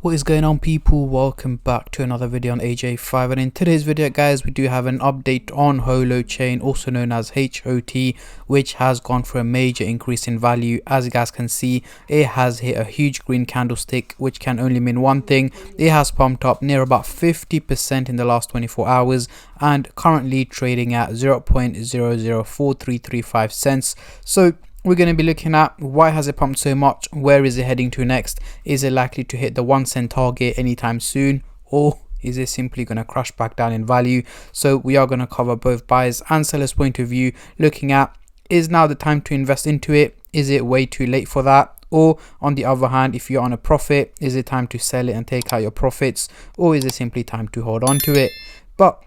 What is going on, people? Welcome back to another video on AJ5, and in today's video guys we do have an update on Holo chain, also known as HOT, which has gone for a major increase in value. As you guys can see, it has hit a huge green candlestick, which can only mean one thing: it has pumped up near about 50% in the last 24 hours and currently trading at 0.004335 cents. So we're going to be looking at why has it pumped so much, where is it heading to next, is it likely to hit the 1 cent target anytime soon, or is it simply going to crash back down in value? So we are going to cover both buyers and sellers point of view, looking at, is now the time to invest into it, is it way too late for that, or on the other hand, if you're on a profit, is it time to sell it and take out your profits, or is it simply time to hold on to it? But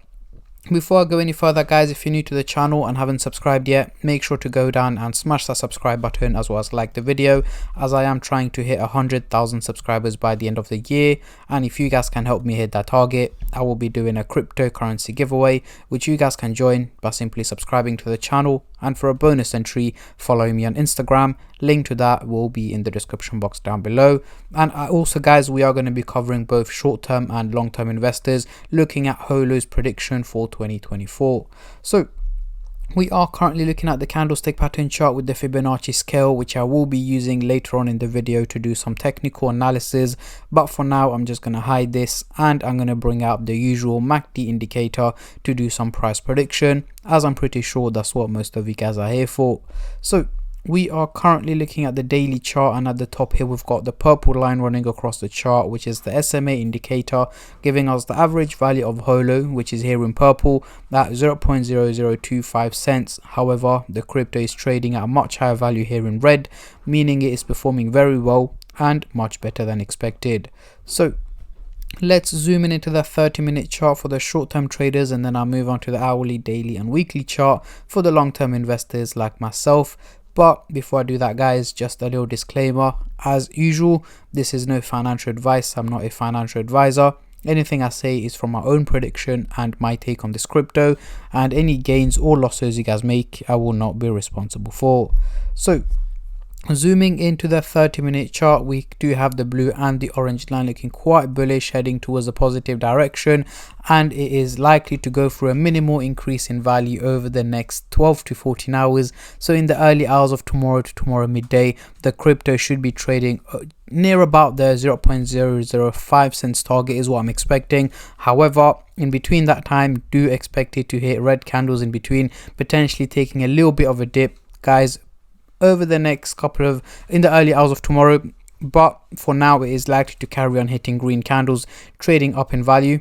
before I go any further guys, if you're new to the channel and haven't subscribed yet, make sure to go down and smash that subscribe button, as well as like the video, as I am trying to hit 100,000 subscribers by the end of the year. And if you guys can help me hit that target, I will be doing a cryptocurrency giveaway, which you guys can join by simply subscribing to the channel, and for a bonus entry, follow me on Instagram. Link to that will be in the description box down below. And also guys, we are going to be covering both short-term and long-term investors, looking at Holo's prediction for 2024. So we are currently looking at the candlestick pattern chart with the Fibonacci scale, which I will be using later on in the video to do some technical analysis. But for now, I'm just going to hide this and I'm going to bring out the usual MACD indicator to do some price prediction, as I'm pretty sure that's what most of you guys are here for. So we are currently looking at the daily chart, and at the top here we've got the purple line running across the chart, which is the SMA indicator, giving us the average value of Holo, which is here in purple, at 0.0025 cents. However, the crypto is trading at a much higher value here in red, meaning it is performing very well and much better than expected. So let's zoom in into the 30-minute chart for the short-term traders, and then I'll move on to the hourly, daily and weekly chart for the long-term investors like myself. But before I do that guys, just a little disclaimer. As usual, this is no financial advice. I'm not a financial advisor. Anything I say is from my own prediction and my take on this crypto, and any gains or losses you guys make, I will not be responsible for. So zooming into the 30-minute chart, we do have the blue and the orange line looking quite bullish, heading towards a positive direction, and it is likely to go through a minimal increase in value over the next 12 to 14 hours. So in the early hours of tomorrow to tomorrow midday, the crypto should be trading near about the 0.005 cents target is what I'm expecting. However, in between that time, do expect it to hit red candles in between, potentially taking a little bit of a dip guys over the next in the early hours of tomorrow. But for now, it is likely to carry on hitting green candles, trading up in value.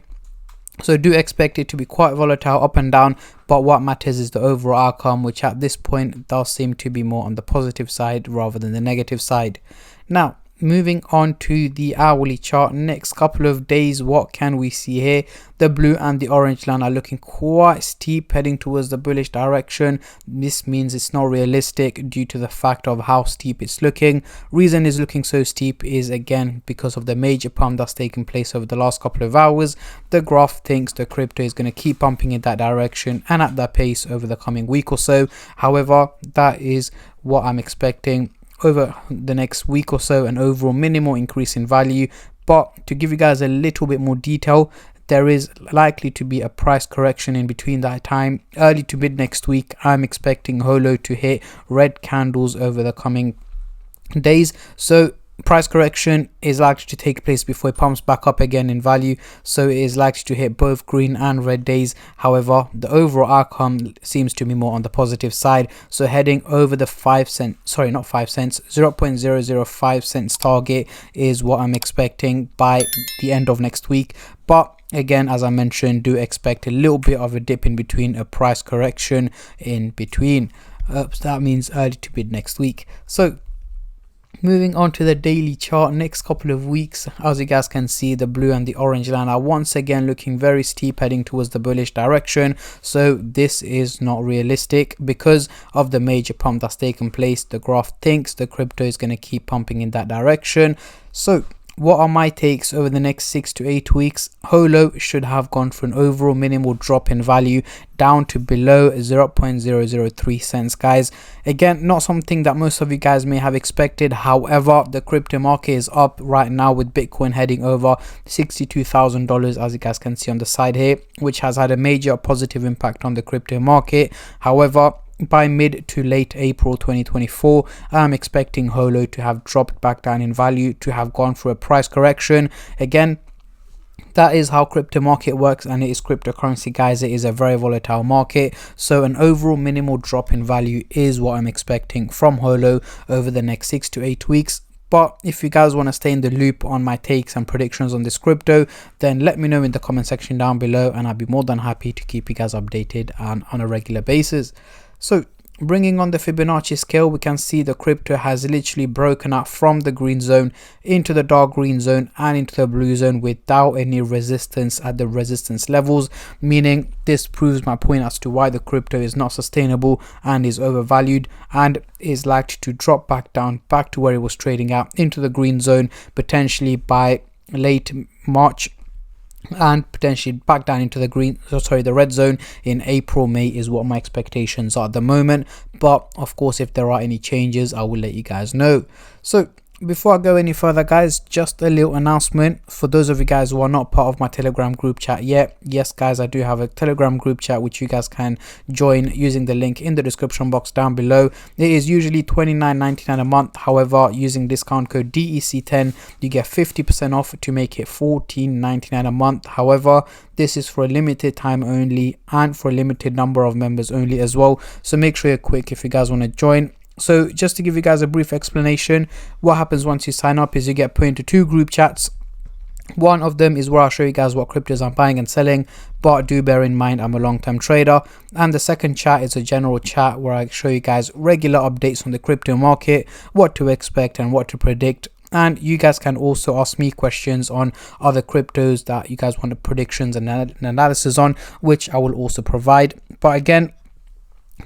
So do expect it to be quite volatile up and down, but what matters is the overall outcome, which at this point does seem to be more on the positive side rather than the negative side. Now moving on to the hourly chart, next couple of days, what can we see here? The blue and the orange line are looking quite steep, heading towards the bullish direction. This means it's not realistic due to the fact of how steep it's looking. Reason is looking so steep is again because of the major pump that's taken place over the last couple of hours. The graph thinks the crypto is going to keep pumping in that direction and at that pace over the coming week or so. However, that is what I'm expecting over the next week or so, an overall minimal increase in value. But to give you guys a little bit more detail, there is likely to be a price correction in between that time. Early to mid next week, I'm expecting Holo to hit red candles over the coming days. So price correction is likely to take place before it pumps back up again in value, so it is likely to hit both green and red days. However, the overall outcome seems to be more on the positive side, so heading over the 0.005 cents target is what I'm expecting by the end of next week. But again, as I mentioned, do expect a little bit of a dip in between, a price correction in between. So that means early to mid next week. So moving on to the daily chart, next couple of weeks, as you guys can see, the blue and the orange line are once again looking very steep, heading towards the bullish direction. So this is not realistic because of the major pump that's taken place. The graph thinks the crypto is going to keep pumping in that direction. So what are my takes over the next 6 to 8 weeks? Holo should have gone for an overall minimal drop in value down to below 0.003 cents, guys. Again, not something that most of you guys may have expected. However, the crypto market is up right now with Bitcoin heading over $62,000, as you guys can see on the side here, which has had a major positive impact on the crypto market. However, by mid to late April 2024, I'm expecting Holo to have dropped back down in value, to have gone through a price correction. Again, that is how crypto market works, and it is cryptocurrency, guys. It is a very volatile market, so an overall minimal drop in value is what I'm expecting from Holo over the next 6 to 8 weeks. But if you guys want to stay in the loop on my takes and predictions on this crypto, then let me know in the comment section down below, and I'll be more than happy to keep you guys updated and on a regular basis. So bringing on the Fibonacci scale, we can see the crypto has literally broken out from the green zone into the dark green zone and into the blue zone without any resistance at the resistance levels, meaning this proves my point as to why the crypto is not sustainable and is overvalued and is likely to drop back down back to where it was trading at into the green zone potentially by late March, and potentially back down into the red zone in April, May is what my expectations are at the moment. But of course, if there are any changes, I will let you guys know. So before I go any further, guys, just a little announcement for those of you guys who are not part of my Telegram group chat yet. Yes, guys, I do have a Telegram group chat which you guys can join using the link in the description box down below. It is usually $29.99 a month. However, using discount code DEC10, you get 50% off to make it $14.99 a month. However, this is for a limited time only and for a limited number of members only as well. So make sure you're quick if you guys want to join. So just to give you guys a brief explanation, what happens once you sign up is you get put into 2 group chats. One of them is where I'll show you guys what cryptos I'm buying and selling, but do bear in mind I'm a long-term trader. And the second chat is a general chat where I show you guys regular updates on the crypto market, what to expect and what to predict. And you guys can also ask me questions on other cryptos that you guys want predictions and analysis on, which I will also provide. But again,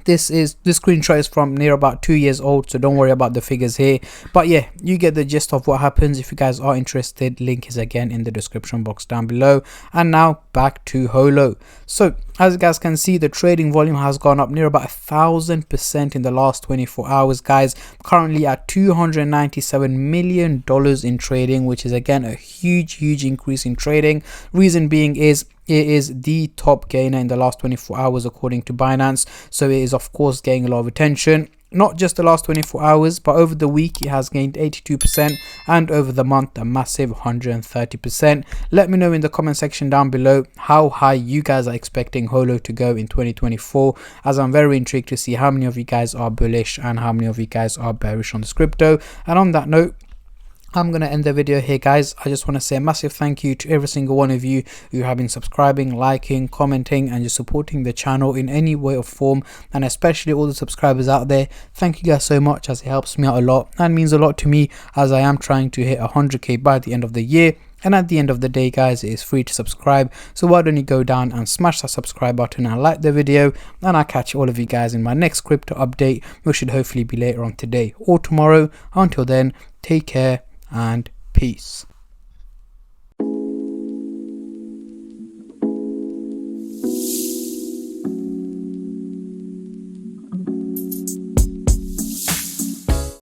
this screenshot is from near about 2 years old, so don't worry about the figures here. But yeah, you get the gist of what happens. If you guys are interested, link is again in the description box down below. And now back to Holo. So as you guys can see, the trading volume has gone up near about 1,000% in the last 24 hours, guys. Currently at $297 million in trading, which is again a huge increase in trading. Reason being is it is the top gainer in the last 24 hours according to Binance, so it is of course getting a lot of attention. Not just the last 24 hours, but over the week it has gained 82%, and over the month a massive 130%. Let me know in the comment section down below how high you guys are expecting Holo to go in 2024, as I'm very intrigued to see how many of you guys are bullish and how many of you guys are bearish on this crypto. And on that note, I'm going to end the video here, guys. I just want to say a massive thank you to every single one of you who have been subscribing, liking, commenting and just supporting the channel in any way or form, and especially all the subscribers out there. Thank you guys so much, as it helps me out a lot and means a lot to me, as I am trying to hit 100k by the end of the year. And at the end of the day, guys, it is free to subscribe, so why don't you go down and smash that subscribe button and like the video, and I'll catch all of you guys in my next crypto update, which should hopefully be later on today or tomorrow. Until then, take care and peace.